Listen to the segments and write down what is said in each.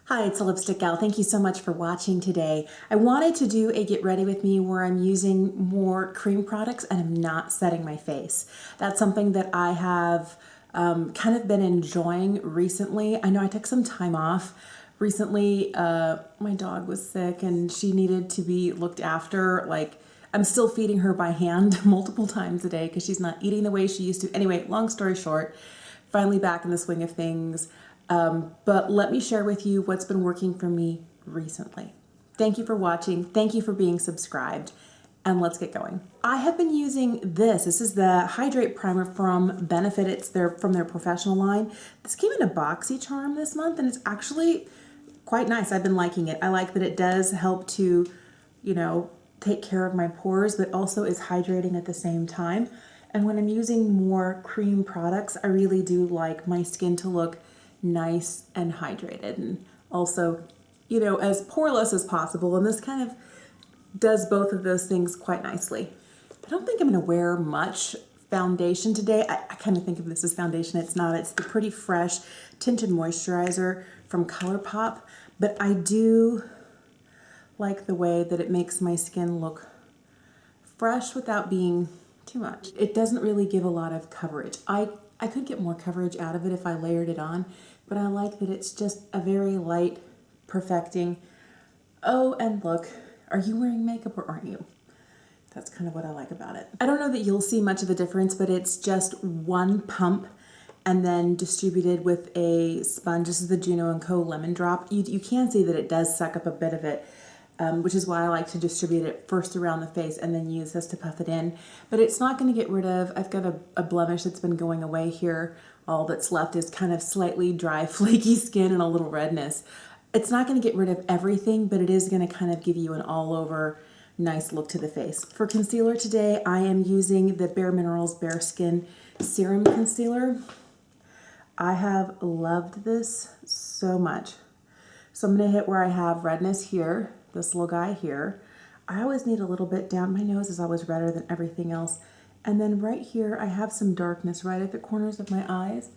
Hi, it's a Lipstick Gal. Thank you so much for watching today. I wanted to do a get ready with me where I'm using more cream products and I'm not setting my face. That's something that I have kind of been enjoying recently. I know I took some time off. Recently, my dog was sick and she needed to be looked after. Like, I'm still feeding her by hand multiple times a day because she's not eating the way she used to. Anyway, long story short, finally back in the swing of things. But let me share with you what's been working for me recently. Thank you for watching. Thank you for being subscribed. And let's get going. I have been using this. This is the Hydrate Primer from Benefit. It's from their Porefessional line. This came in a boxy charm this month and it's actually quite nice. I've been liking it. I like that it does help to, you know, take care of my pores, but also is hydrating at the same time. And when I'm using more cream products, I really do like my skin to look nice and hydrated and also, you know, as poreless as possible. And this kind of does both of those things quite nicely. I don't think I'm going to wear much foundation today. I kind of think of this as foundation. It's not. It's the Pretty Fresh Tinted Moisturizer from Colourpop. But I do like the way that it makes my skin look fresh without being too much. It doesn't really give a lot of coverage. I could get more coverage out of it if I layered it on, but I like that it's just a very light perfecting. Oh, and look, are you wearing makeup or aren't you? That's kind of what I like about it. I don't know that you'll see much of a difference, but it's just one pump and then distributed with a sponge. This is the Juno & Co. Lemon Drop. You can see that it does suck up a bit of it, which is why I like to distribute it first around the face and then use this to puff it in. But it's not going to get rid of, I've got a blemish that's been going away here. All that's left is kind of slightly dry, flaky skin and a little redness. It's not going to get rid of everything, but it is going to kind of give you an all-over nice look to the face. For concealer today, I am using the Bare Minerals Bare Skin Serum Concealer. I have loved this so much. So I'm going to hit where I have redness here, this little guy here. I always need a little bit down. My nose is always redder than everything else. And then right here, I have some darkness right at the corners of my eyes.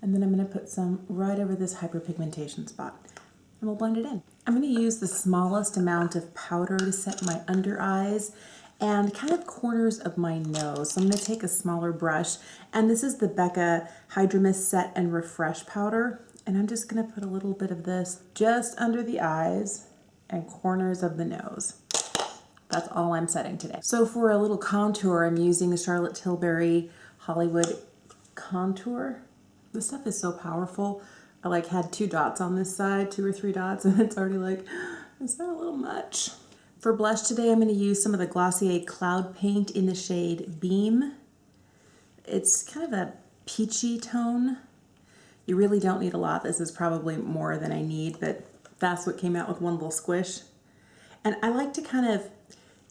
And then I'm going to put some right over this hyperpigmentation spot. And we'll blend it in. I'm going to use the smallest amount of powder to set my under eyes and kind of corners of my nose. So I'm going to take a smaller brush. And this is the Becca Hydra Mist Set and Refresh Powder. And I'm just going to put a little bit of this just under the eyes and corners of the nose. That's all I'm setting today. So for a little contour, I'm using the Charlotte Tilbury Hollywood Contour. This stuff is so powerful. I like had 2 dots on this side, 2 or 3 dots, and it's already like, is that a little much? For blush today, I'm going to use some of the Glossier Cloud Paint in the shade Beam. It's kind of a peachy tone. You really don't need a lot. This is probably more than I need, but that's what came out with one little squish. And I like to kind of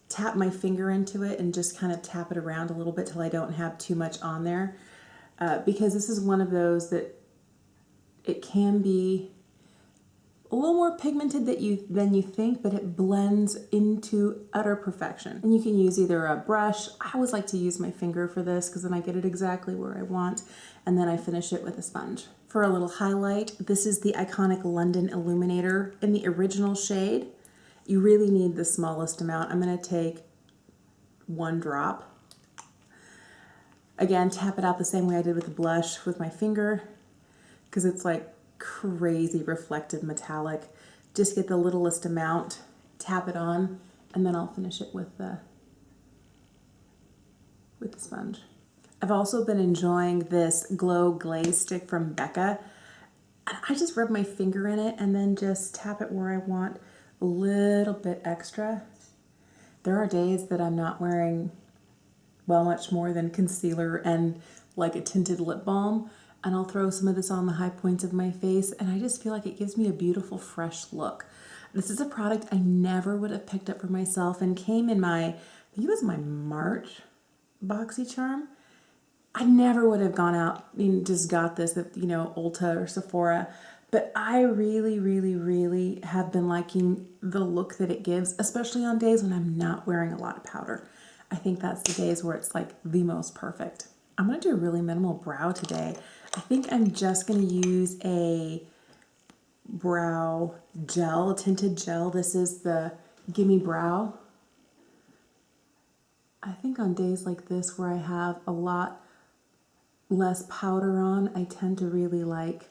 tap my finger into it and just kind of tap it around a little bit till I don't have too much on there. Because this is one of those that it can be a little more pigmented than you think, but it blends into utter perfection. And you can use either a brush. I always like to use my finger for this because then I get it exactly where I want. And then I finish it with a sponge. For a little highlight, this is the iconic London Illuminator in the original shade. You really need the smallest amount. I'm going to take 1 drop. Again, tap it out the same way I did with the blush with my finger because it's like crazy reflective metallic. Just get the littlest amount, tap it on, and then I'll finish it with the sponge. I've also been enjoying this Glow Glaze stick from Becca. I just rub my finger in it and then just tap it where I want a little bit extra. There are days that I'm not wearing, well, much more than concealer and like a tinted lip balm, and I'll throw some of this on the high points of my face, and I just feel like it gives me a beautiful, fresh look. This is a product I never would have picked up for myself and came in my, I think it was my March boxy charm. I never would have gone out and just got this at, you know, Ulta or Sephora. But I really, really, really have been liking the look that it gives, especially on days when I'm not wearing a lot of powder. I think that's the days where it's like the most perfect. I'm going to do a really minimal brow today. I think I'm just going to use a brow gel, tinted gel. This is the Gimme Brow. I think on days like this where I have a lot less powder on, I tend to really like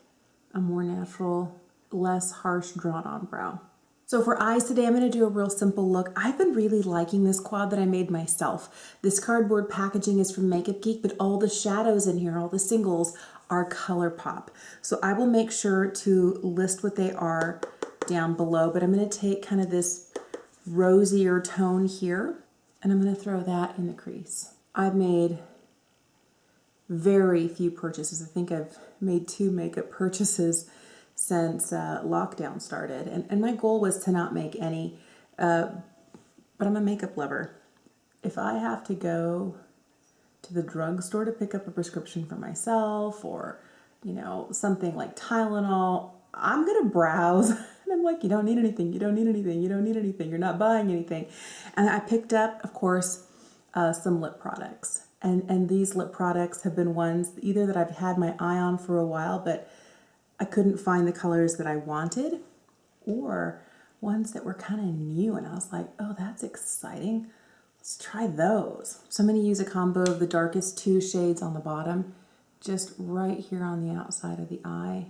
a more natural, less harsh drawn on brow. So for eyes today, I'm going to do a real simple look. I've been really liking this quad that I made myself. This cardboard packaging is from Makeup Geek, but all the shadows in here, all the singles, are Colourpop. So I will make sure to list what they are down below, but I'm going to take kind of this rosier tone here, and I'm going to throw that in the crease. I've made very few purchases. I think I've made 2 makeup purchases since lockdown started, and my goal was to not make any, but I'm a makeup lover. If I have to go to the drugstore to pick up a prescription for myself, or you know, something like Tylenol, I'm gonna browse and I'm like, you don't need anything, you don't need anything, you don't need anything, you're not buying anything. And I picked up, of course, some lip products, and these lip products have been ones either that I've had my eye on for a while, but I couldn't find the colors that I wanted, or ones that were kind of new, and I was like, oh, that's exciting. Let's try those. So I'm going to use a combo of the darkest 2 shades on the bottom, just right here on the outside of the eye.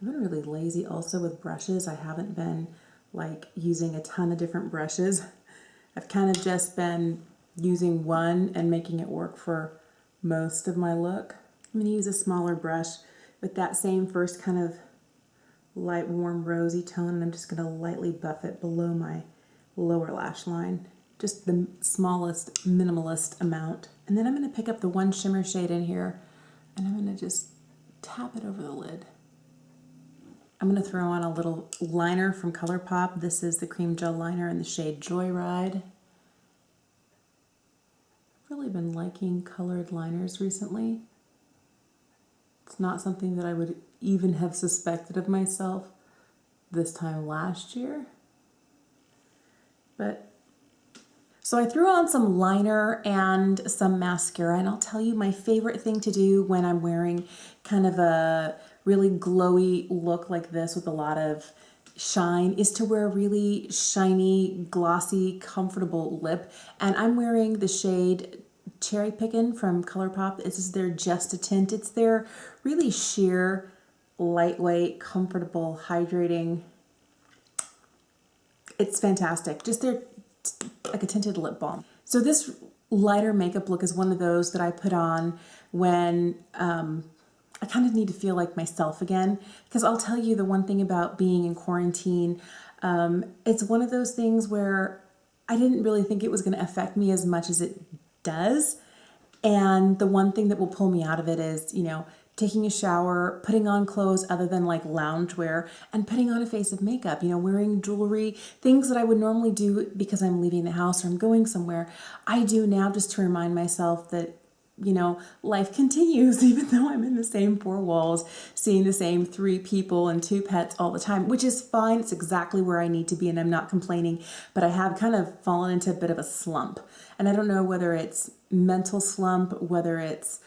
I've been really lazy also with brushes. I haven't been like using a ton of different brushes. I've kind of just been using one and making it work for most of my look. I'm going to use a smaller brush with that same first kind of light, warm, rosy tone, and I'm just going to lightly buff it below my lower lash line. Just the smallest, minimalist amount. And then I'm going to pick up the one shimmer shade in here, and I'm going to just tap it over the lid. I'm going to throw on a little liner from Colourpop. This is the Cream Gel Liner in the shade Joyride. Really been liking colored liners recently. It's not something that I would even have suspected of myself this time last year. But so I threw on some liner and some mascara, and I'll tell you my favorite thing to do when I'm wearing kind of a really glowy look like this with a lot of shine is to wear a really shiny, glossy, comfortable lip. And I'm wearing the shade Cherry Pickin from Colourpop. This is their Just a Tint. It's their really sheer, lightweight, comfortable, hydrating. It's fantastic. Just their like a tinted lip balm. So this lighter makeup look is one of those that I put on when I kind of need to feel like myself again, because I'll tell you the one thing about being in quarantine, it's one of those things where I didn't really think it was going to affect me as much as it does. And the one thing that will pull me out of it is, you know, taking a shower, putting on clothes other than like loungewear, and putting on a face of makeup, you know, wearing jewelry, things that I would normally do because I'm leaving the house or I'm going somewhere. I do now just to remind myself that, you know, life continues even though I'm in the same 4 walls, seeing the same 3 people and 2 pets all the time, which is fine. It's exactly where I need to be and I'm not complaining, but I have kind of fallen into a bit of a slump. And I don't know whether it's mental slump, whether it's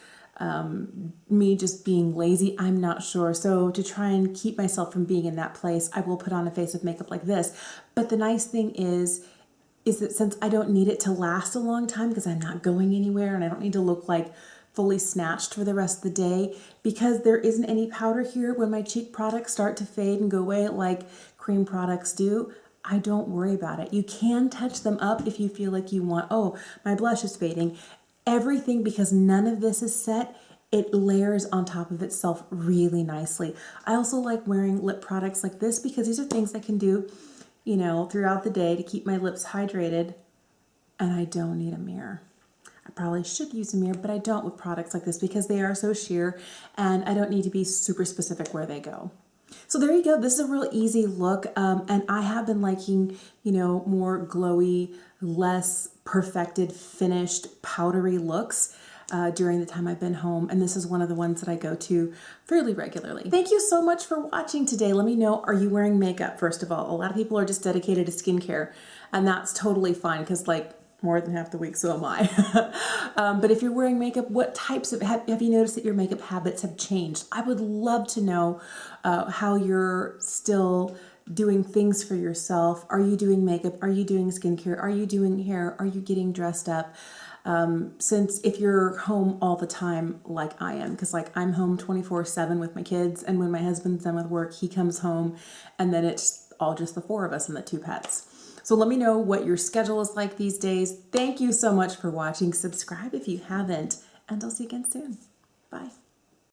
me just being lazy, I'm not sure. So to try and keep myself from being in that place, I will put on a face of makeup like this. But the nice thing is that since I don't need it to last a long time because I'm not going anywhere and I don't need to look like fully snatched for the rest of the day, because there isn't any powder here, when my cheek products start to fade and go away like cream products do, I don't worry about it. You can touch them up if you feel like you want, oh, my blush is fading. Everything, because none of this is set, it layers on top of itself really nicely. I also like wearing lip products like this because these are things I can do, you know, throughout the day to keep my lips hydrated, and I don't need a mirror. I probably should use a mirror, but I don't with products like this because they are so sheer and I don't need to be super specific where they go. So there you go. This is a real easy look, and I have been liking, you know, more glowy, less perfected, finished, powdery looks during the time I've been home, and this is one of the ones that I go to fairly regularly. Thank you so much for watching today. Let me know, are you wearing makeup, first of all? A lot of people are just dedicated to skincare, and that's totally fine because, like, more than half the week, so am I. But if you're wearing makeup, what types of, have you noticed that your makeup habits have changed? I would love to know how you're still doing things for yourself. Are you doing makeup? Are you doing skincare? Are you doing hair? Are you getting dressed up? Since if you're home all the time like I am, because like I'm home 24/7 with my kids, and when my husband's done with work, he comes home, and then it's all just the four of us and the two pets. So let me know what your schedule is like these days. Thank you so much for watching. Subscribe if you haven't, and I'll see you again soon. Bye.